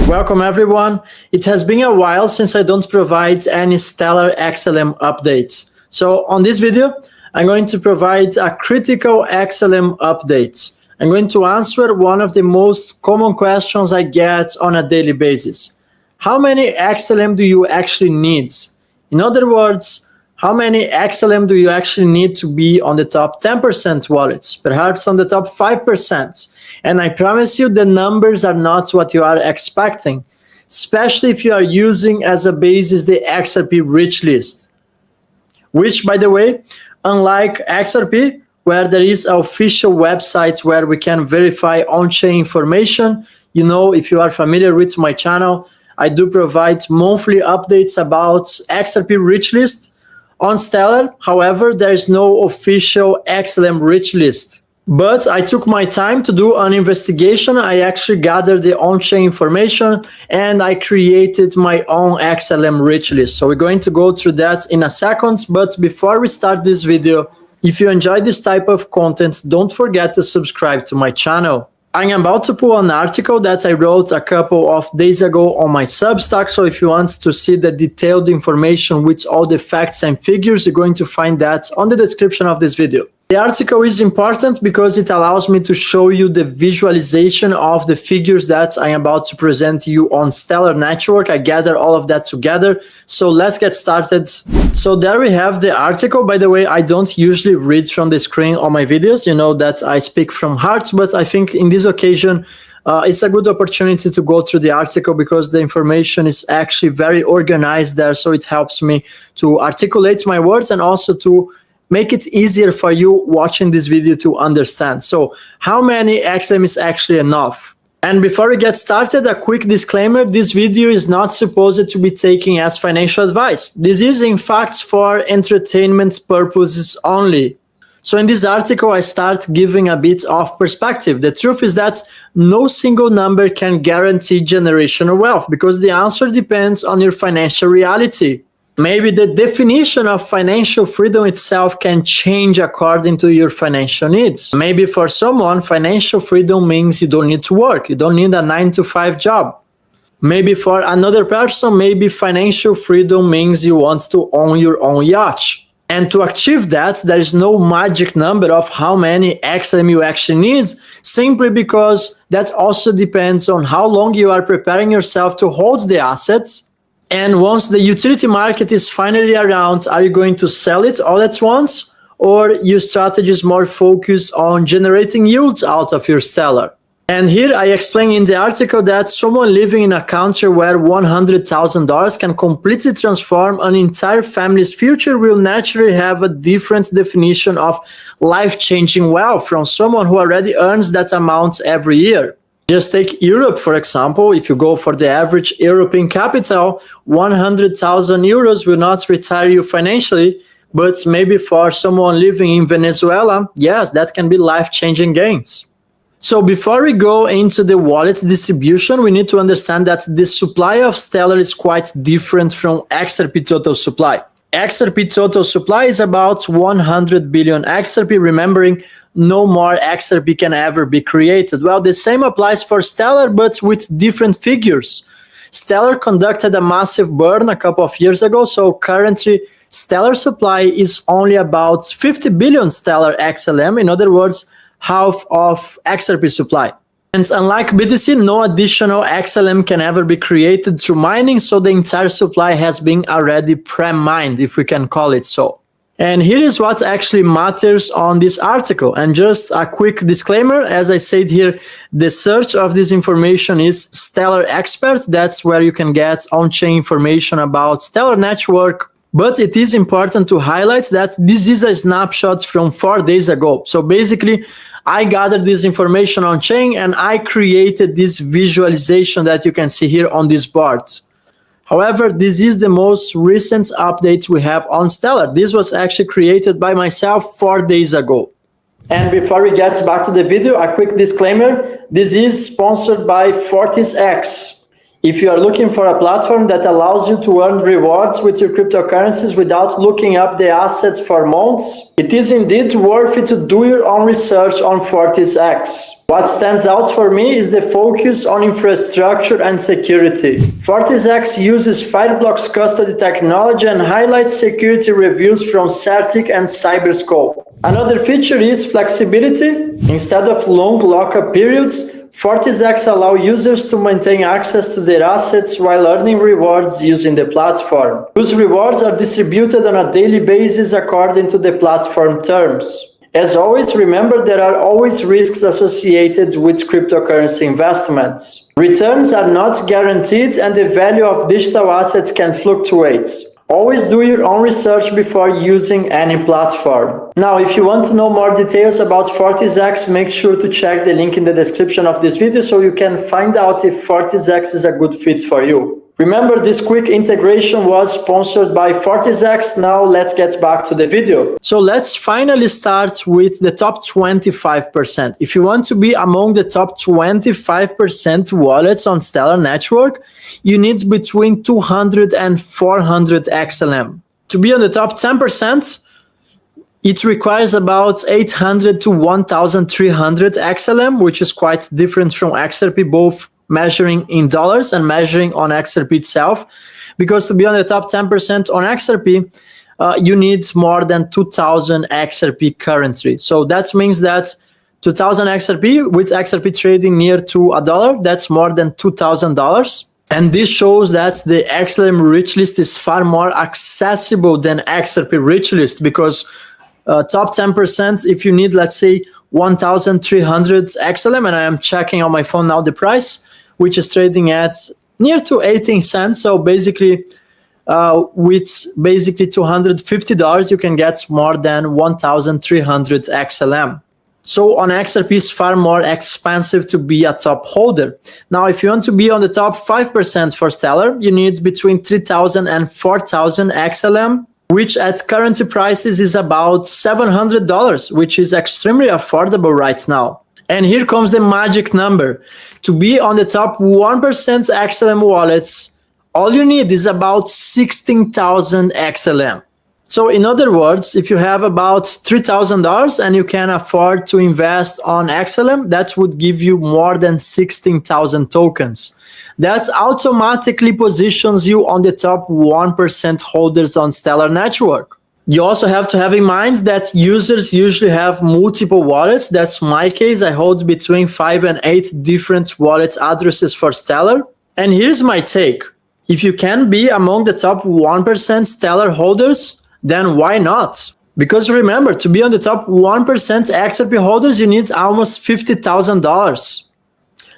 Welcome everyone. It has been a while since I don't provide any Stellar XLM updates. So on this video, I'm going to provide a critical XLM update. I'm going to answer one of the most common questions I get on a daily basis. How many XLM do you actually need? In other words, how many XLM do you actually need to be on the top 10% wallets, perhaps on the top 5%? And I promise you the numbers are not what you are expecting, especially if you are using as a basis the XRP rich list, which, by the way, unlike XRP, where there is an official website where we can verify on-chain information, you know, if you are familiar with my channel, I do provide monthly updates about XRP rich list. On Stellar, however, there is no official XLM rich list. But I took my time to do an investigation. I actually gathered the on-chain information and I created my own XLM rich list. So we're going to go through that in a second. But before we start this video, if you enjoy this type of content, don't forget to subscribe to my channel. I'm about to pull an article that I wrote a couple of days ago on my Substack. So if you want to see the detailed information with all the facts and figures, you're going to find that on the description of this video. The article is important because it allows me to show you the visualization of the figures that I'm about to present to you on Stellar Network. I gather all of that together. So let's get started. So there we have the article. By the way, I don't usually read from the screen on my videos. You know that I speak from heart, but I think in this occasion, it's a good opportunity to go through the article because the information is actually very organized there. So it helps me to articulate my words and also to make it easier for you watching this video to understand. So how many XLM is actually enough? And before we get started, a quick disclaimer, this video is not supposed to be taken as financial advice. This is in fact for entertainment purposes only. So in this article, I start giving a bit of perspective. The truth is that no single number can guarantee generational wealth because the answer depends on your financial reality. Maybe the definition of financial freedom itself can change according to your financial needs. Maybe for someone, financial freedom means you don't need to work. You don't need a 9-to-5 job. Maybe for another person, maybe financial freedom means you want to own your own yacht. And to achieve that, there is no magic number of how many XLM you actually need, simply because that also depends on how long you are preparing yourself to hold the assets. And once the utility market is finally around, are you going to sell it all at once? Or your strategy is more focused on generating yields out of your Stellar? And here I explain in the article that someone living in a country where $100,000 can completely transform an entire family's future will naturally have a different definition of life-changing wealth from someone who already earns that amount every year. Just take Europe, for example. If you go for the average European capital, 100,000 euros will not retire you financially, but maybe for someone living in Venezuela, yes, that can be life-changing gains. So before we go into the wallet distribution, we need to understand that the supply of Stellar is quite different from XRP total supply. XRP total supply is about 100 billion XRP, remembering no more XRP can ever be created. Well, the same applies for Stellar, but with different figures. Stellar conducted a massive burn a couple of years ago, so currently Stellar supply is only about 50 billion Stellar XLM, in other words, half of XRP supply. And unlike BTC, no additional XLM can ever be created through mining, so the entire supply has been already pre-mined, if we can call it so. And here is what actually matters on this article. And just a quick disclaimer, as I said here, the search of this information is Stellar Expert. That's where you can get on-chain information about Stellar Network. But it is important to highlight that this is a snapshot from 4 days ago. So basically, I gathered this information on-chain and I created this visualization that you can see here on this board. However, this is the most recent update we have on Stellar. This was actually created by myself 4 days ago. And before we get back to the video, a quick disclaimer. This is sponsored by FortisX. If you are looking for a platform that allows you to earn rewards with your cryptocurrencies without looking up the assets for months, it is indeed worth it to do your own research on FortisX. What stands out for me is the focus on infrastructure and security. FortisX uses Fireblocks custody technology and highlights security reviews from Certic and Cyberscope. Another feature is flexibility. Instead of long lockup periods, FortisX allows users to maintain access to their assets while earning rewards using the platform. Those rewards are distributed on a daily basis according to the platform terms. As always, remember there are always risks associated with cryptocurrency investments. Returns are not guaranteed and the value of digital assets can fluctuate. Always do your own research before using any platform. Now, if you want to know more details about FortisX, make sure to check the link in the description of this video so you can find out if FortisX is a good fit for you. Remember, this quick integration was sponsored by FortisX. Now let's get back to the video. So let's finally start with the top 25%. If you want to be among the top 25% wallets on Stellar Network, you need between 200 and 400 XLM. To be on the top 10%, it requires about 800 to 1,300 XLM, which is quite different from XRP, both measuring in dollars and measuring on XRP itself, because to be on the top 10% on XRP, you need more than 2,000 XRP currently. So that means that 2,000 XRP with XRP trading near to $1, that's more than $2,000. And this shows that the XLM rich list is far more accessible than XRP rich list, because top 10%, if you need, let's say, 1,300 XLM, and I am checking on my phone now the price, which is trading at near to 18 cents. So basically, with basically $250, you can get more than 1,300 XLM. So on XRP, it's far more expensive to be a top holder. Now, if you want to be on the top 5% for Stellar, you need between 3,000 and 4,000 XLM, which at current prices is about $700, which is extremely affordable right now. And here comes the magic number. To be on the top 1% XLM wallets, all you need is about 16,000 XLM. So in other words, if you have about $3,000 and you can afford to invest on XLM, that would give you more than 16,000 tokens. That automatically positions you on the top 1% holders on Stellar Network. You also have to have in mind that users usually have multiple wallets. That's my case. I hold between 5 and 8 different wallet addresses for Stellar. And here's my take. If you can be among the top 1% Stellar holders, then why not? Because remember, to be on the top 1% XRP holders, you need almost $50,000.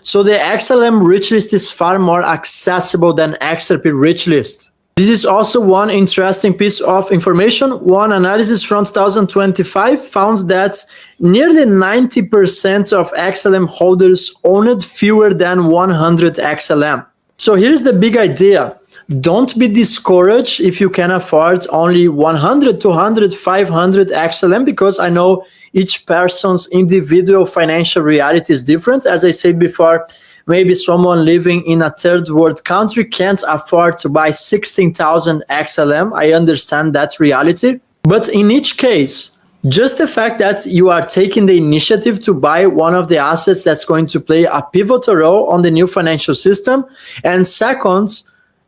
So the XLM rich list is far more accessible than XRP rich list. This is also one interesting piece of information. One analysis from 2025 found that nearly 90% of XLM holders owned fewer than 100 XLM. So here's the big idea. Don't be discouraged if you can afford only 100, 200, 500 XLM, because I know each person's individual financial reality is different. As I said before, maybe someone living in a third world country can't afford to buy 16,000 XLM. I understand that reality. But in each case, just the fact that you are taking the initiative to buy one of the assets that's going to play a pivotal role on the new financial system. And second,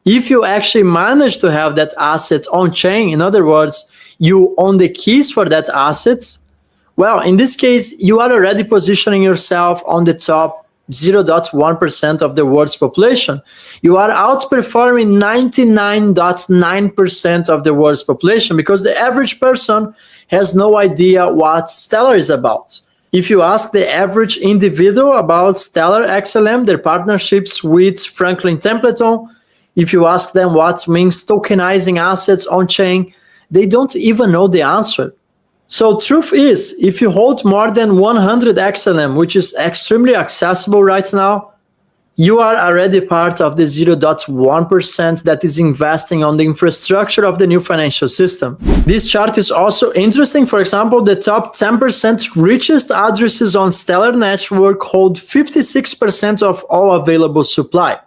if you actually manage to have that asset on chain, in other words, you own the keys for that asset, well, in this case, you are already positioning yourself on the top 0.1% of the world's population. You are outperforming 99.9% of the world's population, because the average person has no idea what Stellar is about. If you ask the average individual about Stellar XLM, their partnerships with Franklin Templeton, if you ask them what means tokenizing assets on chain, they don't even know the answer. So truth is, if you hold more than 100 XLM, which is extremely accessible right now, you are already part of the 0.1% that is investing on the infrastructure of the new financial system. This chart is also interesting. For example, the top 10% richest addresses on Stellar Network hold 56% of all available supply.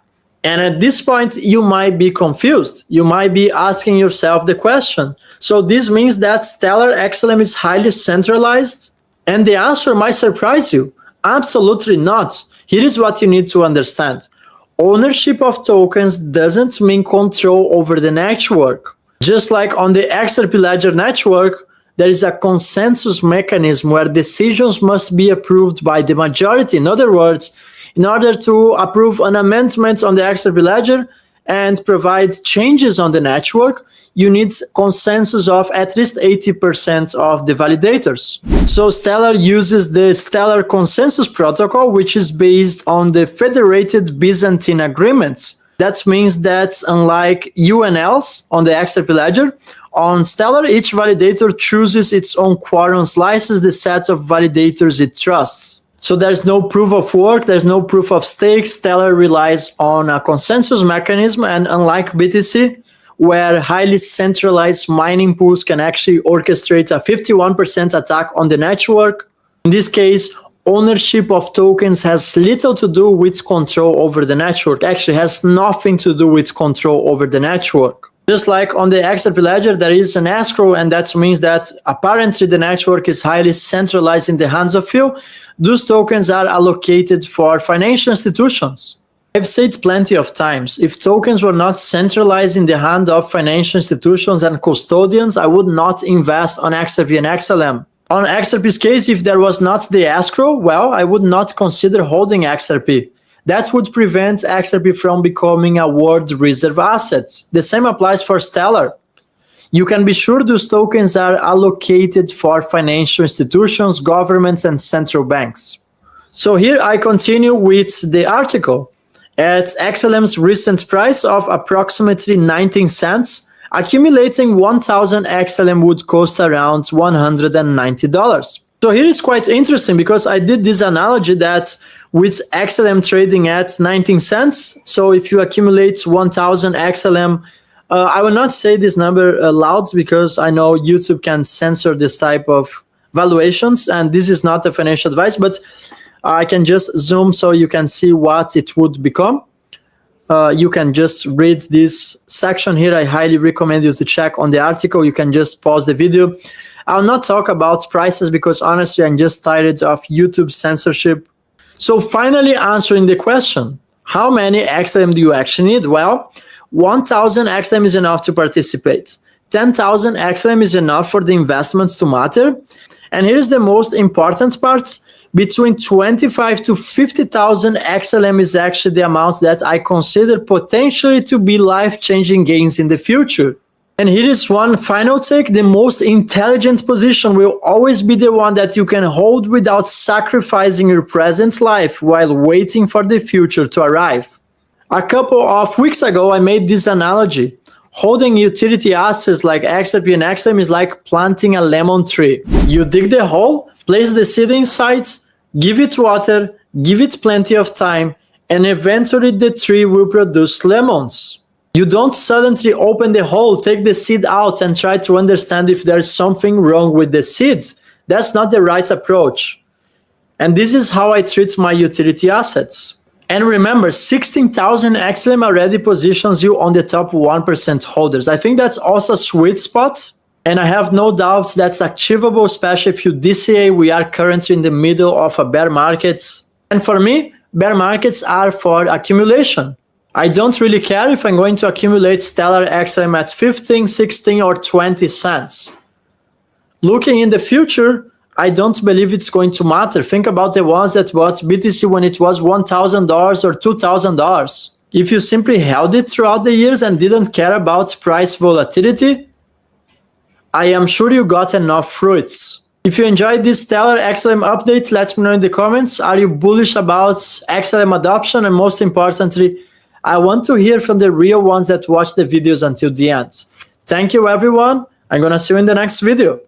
And at this point, you might be confused. You might be asking yourself the question, so this means that Stellar XLM is highly centralized? And the answer might surprise you. Absolutely not. Here is what you need to understand. Ownership of tokens doesn't mean control over the network. Just like on the XRP Ledger network, there is a consensus mechanism where decisions must be approved by the majority. In other words, in order to approve an amendment on the XRP Ledger and provide changes on the network, you need consensus of at least 80% of the validators. So Stellar uses the Stellar Consensus Protocol, which is based on the Federated Byzantine Agreements. That means that unlike UNLs on the XRP Ledger, on Stellar, each validator chooses its own quorum, slices the set of validators it trusts. So there's no proof of work, there's no proof of stake. Stellar relies on a consensus mechanism, and unlike BTC, where highly centralized mining pools can actually orchestrate a 51% attack on the network, in this case, ownership of tokens has little to do with control over the network. Actually, has nothing to do with control over the network. Just like on the XRP Ledger, there is an escrow, and that means that apparently the network is highly centralized in the hands of few. Those tokens are allocated for financial institutions. I've said plenty of times, if tokens were not centralized in the hand of financial institutions and custodians, I would not invest on XRP and XLM. On XRP's case, if there was not the escrow, well, I would not consider holding XRP. That would prevent XRP from becoming a world reserve asset. The same applies for Stellar. You can be sure those tokens are allocated for financial institutions, governments, and central banks. So here I continue with the article. At XLM's recent price of approximately 19 cents, accumulating 1,000 XLM would cost around $190. So here is quite interesting because I did this analogy that with XLM trading at 19 cents, so if you accumulate 1,000 XLM, I will not say this number aloud because I know YouTube can censor this type of valuations, and this is not a financial advice, but I can just zoom so you can see what it would become. You can just read this section here. I highly recommend you to check on the article. You can just pause the video. I'll not talk about prices because honestly, I'm just tired of YouTube censorship. So finally answering the question, how many XLM do you actually need? Well, 1,000 XLM is enough to participate. 10,000 XLM is enough for the investments to matter. And here's the most important part. Between 25 to 50,000 XLM is actually the amount that I consider potentially to be life-changing gains in the future. And here is one final take. The most intelligent position will always be the one that you can hold without sacrificing your present life while waiting for the future to arrive. A couple of weeks ago, I made this analogy. Holding utility assets like XRP and XLM is like planting a lemon tree. You dig the hole, place the seed inside, give it water, give it plenty of time, and eventually the tree will produce lemons. You don't suddenly open the hole, take the seed out, and try to understand if there's something wrong with the seeds. That's not the right approach. And this is how I treat my utility assets. And remember, 16,000 XLM already positions you on the top 1% holders. I think that's also a sweet spot. And I have no doubts that's achievable, especially if you DCA. We are currently in the middle of a bear market. And for me, bear markets are for accumulation. I don't really care if I'm going to accumulate Stellar XLM at 15, 16, or 20 cents. Looking in the future, I don't believe it's going to matter. Think about the ones that bought BTC when it was $1,000 or $2,000. If you simply held it throughout the years and didn't care about price volatility, I am sure you got enough fruits. If you enjoyed this Stellar XLM update, let me know in the comments. Are you bullish about XLM adoption? And most importantly, I want to hear from the real ones that watch the videos until the end. Thank you, everyone. I'm going to see you in the next video.